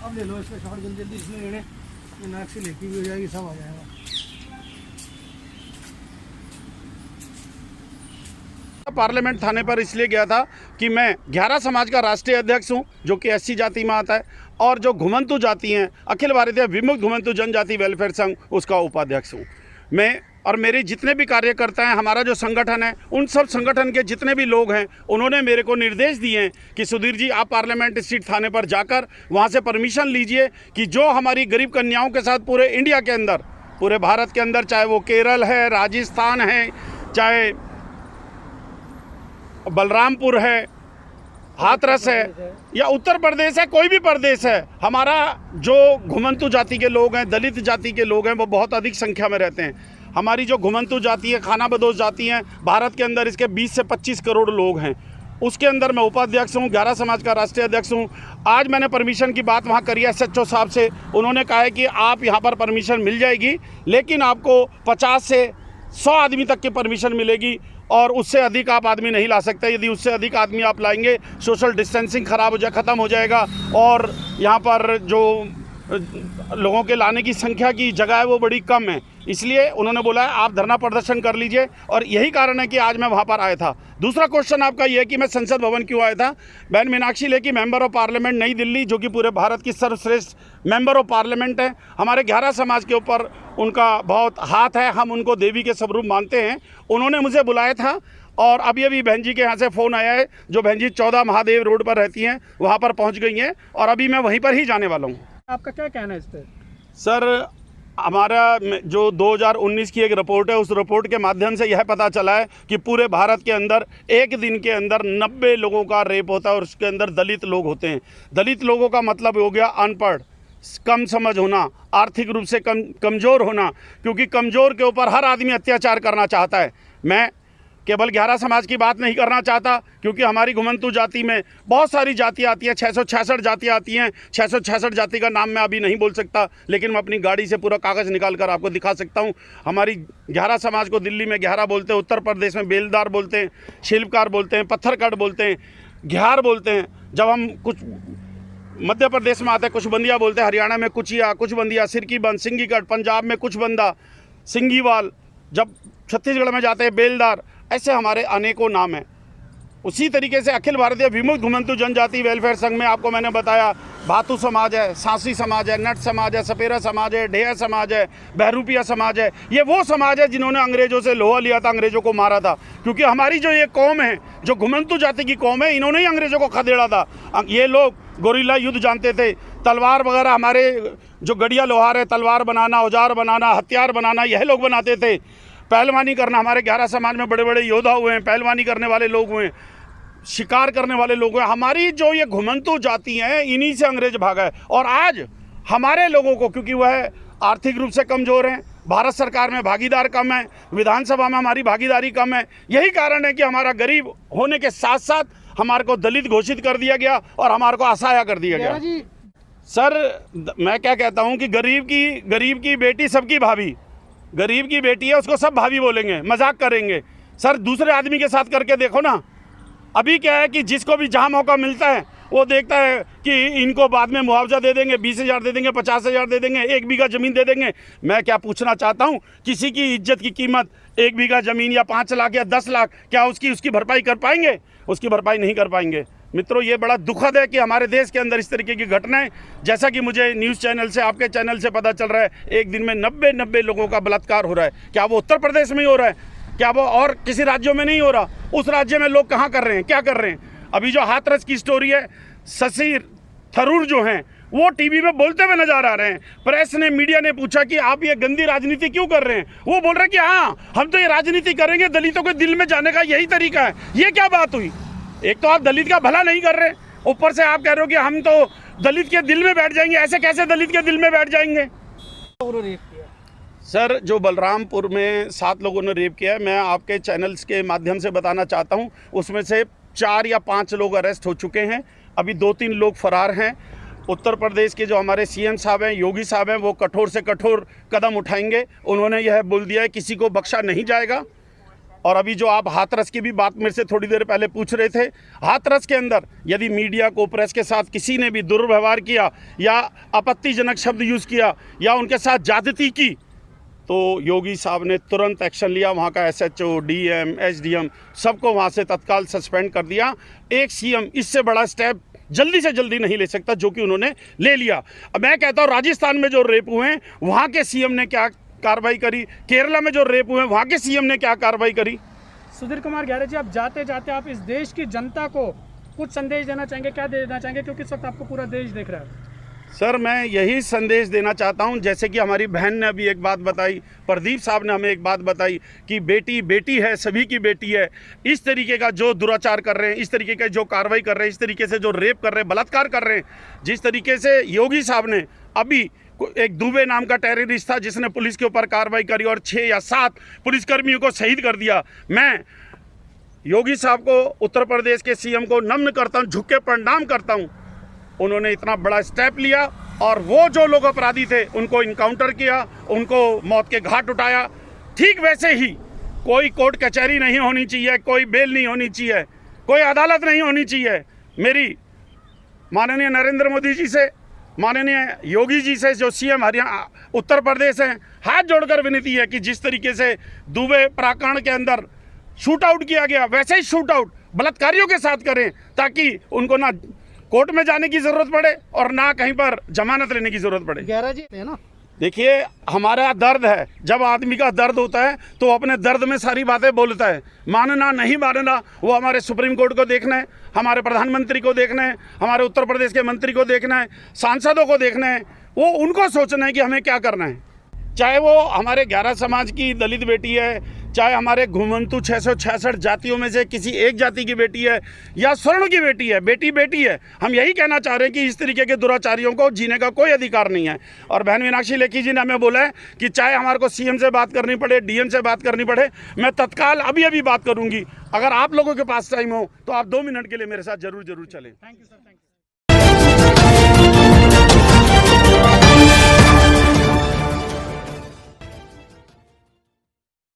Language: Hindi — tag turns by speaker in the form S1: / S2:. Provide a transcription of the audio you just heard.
S1: अब ले लो इसका शॉट जल्दी जल्दी, इसमें लेने ये नाक से लेकी भी हो जाएगी, सब आ जाएगा।
S2: पार्लियामेंट थाने पर इसलिए गया था कि मैं 11 समाज का राष्ट्रीय अध्यक्ष हूं, जो कि SC जाति में आता है, और जो घुमंतु जाति हैं अखिल भारतीय विमुक्त घुमंतु जनजाति वेलफेयर संघ, उसका उपाध्यक्ष हूं मैं। और मेरे जितने भी कार्यकर्ता हैं, हमारा जो संगठन है, उन सब संगठन के जितने भी लोग हैं, उन्होंने मेरे को निर्देश दिए हैं कि सुधीर जी आप पार्लियामेंट स्ट्रीट थाने पर जाकर वहाँ से परमिशन लीजिए कि जो हमारी गरीब कन्याओं के साथ पूरे इंडिया के अंदर, पूरे भारत के अंदर, चाहे वो केरल है, राजस्थान है, चाहे बलरामपुर है, हाथरस है, या उत्तर प्रदेश है, कोई भी प्रदेश है, हमारा जो घुमंतु जाति के लोग हैं, दलित जाति के लोग हैं, वो बहुत अधिक संख्या में रहते हैं। हमारी जो घुमंतु जाति है, खानाबदोश जाति हैं, भारत के अंदर इसके 20 से 25 करोड़ लोग हैं। उसके अंदर मैं उपाध्यक्ष हूँ, 11 समाज का राष्ट्रीय अध्यक्ष हूँ। आज मैंने परमिशन की बात वहाँ करी है SHO साहब से। उन्होंने कहा है कि आप यहाँ पर परमिशन मिल जाएगी, लेकिन आपको 50 से 100 आदमी तक की परमिशन मिलेगी, और उससे अधिक आप आदमी नहीं ला सकते। यदि उससे अधिक आदमी आप लाएंगे, सोशल डिस्टेंसिंग ख़त्म हो जाएगा, और यहाँ पर जो लोगों के लाने की संख्या की जगह है वो बड़ी कम है। इसलिए उन्होंने बोला है आप धरना प्रदर्शन कर लीजिए, और यही कारण है कि आज मैं वहाँ पर आया था। दूसरा क्वेश्चन आपका ये है कि मैं संसद भवन क्यों आया था। बहन Meenakshi Lekhi member of parliament नई दिल्ली, जो कि पूरे भारत की सर्वश्रेष्ठ मेंबर ऑफ पार्लियामेंट है, हमारे 11 समाज के ऊपर उनका बहुत हाथ है, हम उनको देवी के स्वरूप मानते हैं। उन्होंने मुझे बुलाया था, और अभी बहन जी के यहाँ से फ़ोन आया है, जो बहन जी 14 महादेव रोड पर रहती हैं, वहाँ पर पहुँच गई हैं, और अभी मैं वहीं पर ही जाने वाला हूँ।
S1: आपका क्या कहना है इस पर?
S2: सर, हमारा जो 2019 की एक रिपोर्ट है, उस रिपोर्ट के माध्यम से यह पता चला है कि पूरे भारत के अंदर एक दिन के अंदर 90 लोगों का रेप होता है, और उसके अंदर दलित लोग होते हैं। दलित लोगों का मतलब हो गया अनपढ़, कम समझ होना, आर्थिक रूप से कमज़ोर होना, क्योंकि कमज़ोर के ऊपर हर आदमी अत्याचार करना चाहता है। मैं केवल 11 समाज की बात नहीं करना चाहता, क्योंकि हमारी घुमंतु जाति में बहुत सारी जातियाँ आती हैं, 666 जातियाँ आती हैं। 666 जाति का नाम मैं अभी नहीं बोल सकता, लेकिन मैं अपनी गाड़ी से पूरा कागज़ निकाल कर आपको दिखा सकता हूँ। हमारी 11 समाज को दिल्ली में ग्यारह बोलते हैं, उत्तर प्रदेश में बेलदार बोलते हैं, शिल्पकार बोलते हैं, पत्थरकट बोलते हैं, घ्यार बोलते हैं। जब हम कुछ मध्य प्रदेश में आते हैं, कुछ बंदिया बोलते हैं, हरियाणा में कुचिया, कुछ बंदिया, सिरकी बंद, सिंगीकट, पंजाब में कुछ बंदा, सिंगीवाल, जब छत्तीसगढ़ में जाते हैं बेलदार, ऐसे हमारे अनेकों नाम हैं। उसी तरीके से अखिल भारतीय विमुक्त घुमंतु जनजाति वेलफेयर संघ में आपको मैंने बताया, भातु समाज है, सांसी समाज है, नट समाज है, सपेरा समाज है, ढेया समाज है, बहरूपिया समाज है। ये वो समाज है जिन्होंने अंग्रेजों से लोहा लिया था, अंग्रेजों को मारा था। क्योंकि हमारी जो ये कौम है, जो घुमंतु जाति की कौम है, इन्होंने ही अंग्रेजों को खदेड़ा था। ये लोग गोरिल्ला युद्ध जानते थे, तलवार वगैरह, हमारे जो गड़िया लोहार है, तलवार बनाना, औजार बनाना, हथियार बनाना, यह लोग बनाते थे। पहलवानी करना, हमारे 11 समाज में बड़े बड़े योद्धा हुए हैं, पहलवानी करने वाले लोग हुए हैं, शिकार करने वाले लोग हैं। हमारी जो ये घुमंतु जाति हैं, इन्हीं से अंग्रेज भागा है। और आज हमारे लोगों को, क्योंकि वह आर्थिक रूप से कमज़ोर हैं, भारत सरकार में भागीदार कम है, विधानसभा में हमारी भागीदारी कम है, यही कारण है कि हमारा गरीब होने के साथ साथ हमारे को दलित घोषित कर दिया गया और हमारे को असहाय कर दिया गया। सर, मैं क्या कहता हूँ कि गरीब की बेटी सबकी भाभी, गरीब की बेटी है, उसको सब भाभी बोलेंगे, मजाक करेंगे। सर, दूसरे आदमी के साथ करके देखो ना। अभी क्या है कि जिसको भी जहाँ मौका मिलता है वो देखता है कि इनको बाद में मुआवजा दे देंगे, 20,000 दे देंगे, 50,000 दे देंगे, 1 बीघा ज़मीन दे देंगे। मैं क्या पूछना चाहता हूँ, किसी की इज्जत की कीमत 1 बीघा ज़मीन या 5 लाख या 10 लाख, क्या उसकी भरपाई कर पाएंगे? उसकी भरपाई नहीं कर पाएंगे। मित्रों, ये बड़ा दुखद है कि हमारे देश के अंदर इस तरीके की घटनाएं, जैसा कि मुझे न्यूज़ चैनल से, आपके चैनल से पता चल रहा है, एक दिन में 90 लोगों का बलात्कार हो रहा है। क्या वो उत्तर प्रदेश में ही हो रहा है? क्या वो और किसी राज्यों में नहीं हो रहा? उस राज्य में लोग कहाँ कर रहे हैं, क्या कर रहे हैं? अभी जो हाथरस की स्टोरी है, शशि थरूर जो हैं, वो टीवी में बोलते हुए नजर आ रहे हैं। प्रेस ने, मीडिया ने पूछा कि आप ये गंदी राजनीति क्यों कर रहे हैं? वो बोल रहे हैं कि हाँ, हम तो ये राजनीति करेंगे, दलितों के दिल में जाने का यही तरीका है। ये क्या बात हुई? एक तो आप दलित का भला नहीं कर रहे, ऊपर से आप कह रहे हो कि हम तो दलित के दिल में बैठ जाएंगे। ऐसे कैसे दलित के दिल में बैठ जाएंगे? सर, जो बलरामपुर में 7 लोगों ने रेप किया है, मैं आपके चैनल्स के माध्यम से बताना चाहता हूं, उसमें से 4 या 5 लोग अरेस्ट हो चुके हैं। अभी 2-3 लोग फरार हैं। उत्तर प्रदेश के जो हमारे CM साहब हैं, योगी साहब हैं, वो कठोर से कठोर कदम उठाएंगे। उन्होंने यह बोल दिया है किसी को बख्शा नहीं जाएगा। और अभी जो आप हाथरस की भी बात मेरे से थोड़ी देर पहले पूछ रहे थे, हाथरस के अंदर यदि मीडिया को, प्रेस के साथ किसी ने भी दुर्व्यवहार किया या आपत्तिजनक शब्द यूज़ किया या उनके साथ ज्यादती की, तो योगी साहब ने तुरंत एक्शन लिया। वहाँ का SHO, DM, SDM सबको वहाँ से तत्काल सस्पेंड कर दिया। एक CM इससे बड़ा स्टेप जल्दी से जल्दी नहीं ले सकता, जो कि उन्होंने ले लिया। अब मैं कहता हूँ राजस्थान में जो रेप हुए हैं वहाँ के CM ने क्या कार्रवाई करी, केरला में जो रेप हुए हैं वहाँ के CM ने क्या कार्रवाई करी।
S1: सुधीर कुमार गहरे जी, आप जाते जाते आप इस देश की जनता को कुछ संदेश देना चाहेंगे, क्या देना चाहेंगे, क्योंकि इस वक्त आपको पूरा देश देख रहा है।
S2: सर, मैं यही संदेश देना चाहता हूं, जैसे कि हमारी बहन ने अभी एक बात बताई, प्रदीप साहब ने हमें एक बात बताई कि बेटी बेटी है, सभी की बेटी है। इस तरीके का जो दुराचार कर रहे हैं, इस तरीके का जो कार्रवाई कर रहे हैं, इस तरीके से जो रेप कर रहे हैं, बलात्कार कर रहे हैं, जिस तरीके से योगी साहब ने अभी एक दुबे नाम का टेररिस्ट था जिसने पुलिस के ऊपर कार्रवाई करी और 6 या 7 पुलिसकर्मियों को शहीद कर दिया। मैं योगी साहब को, उत्तर प्रदेश के CM को नम्न करता हूँ, झुक के प्रणाम करता हूँ। उन्होंने इतना बड़ा स्टेप लिया और वो जो लोग अपराधी थे उनको इनकाउंटर किया, उनको मौत के घाट उठाया। ठीक वैसे ही कोई कोर्ट कचहरी नहीं होनी चाहिए, कोई बेल नहीं होनी चाहिए, कोई अदालत नहीं होनी चाहिए। मेरी माननीय नरेंद्र मोदी जी से, माननीय योगी जी से, जो CM हरियाणा उत्तर प्रदेश हैं, हाथ जोड़कर विनती है कि जिस तरीके से दुबे प्रकरण के अंदर शूट आउट किया गया, वैसे ही शूट आउट बलात्कारियों के साथ करें, ताकि उनको ना कोर्ट में जाने की जरूरत पड़े और ना कहीं पर जमानत लेने की जरूरत पड़े।
S1: गहरा जी है ना,
S2: देखिए हमारा दर्द है, जब आदमी का दर्द होता है तो अपने दर्द में सारी बातें बोलता है। मानना नहीं मानना वो हमारे सुप्रीम कोर्ट को देखना है, हमारे प्रधानमंत्री को देखना है, हमारे उत्तर प्रदेश के मंत्री को देखना है, सांसदों को देखना है। वो उनको सोचना है कि हमें क्या करना है। चाहे वो हमारे 11 समाज की दलित बेटी है, चाहे हमारे घुमंतु 666 जातियों में से किसी एक जाति की बेटी है या स्वर्ण की बेटी है, बेटी बेटी है। हम यही कहना चाह रहे हैं कि इस तरीके के दुराचारियों को जीने का कोई अधिकार नहीं है। और बहन मीनाक्षी लेखी जी ने हमें बोला है कि चाहे हमारे को CM से बात करनी पड़े, DM से बात करनी पड़े, मैं तत्काल अभी बात करूंगी। अगर आप लोगों के पास टाइम हो तो आप 2 मिनट के लिए मेरे साथ जरूर चलें।
S1: Thank you sir, thank you.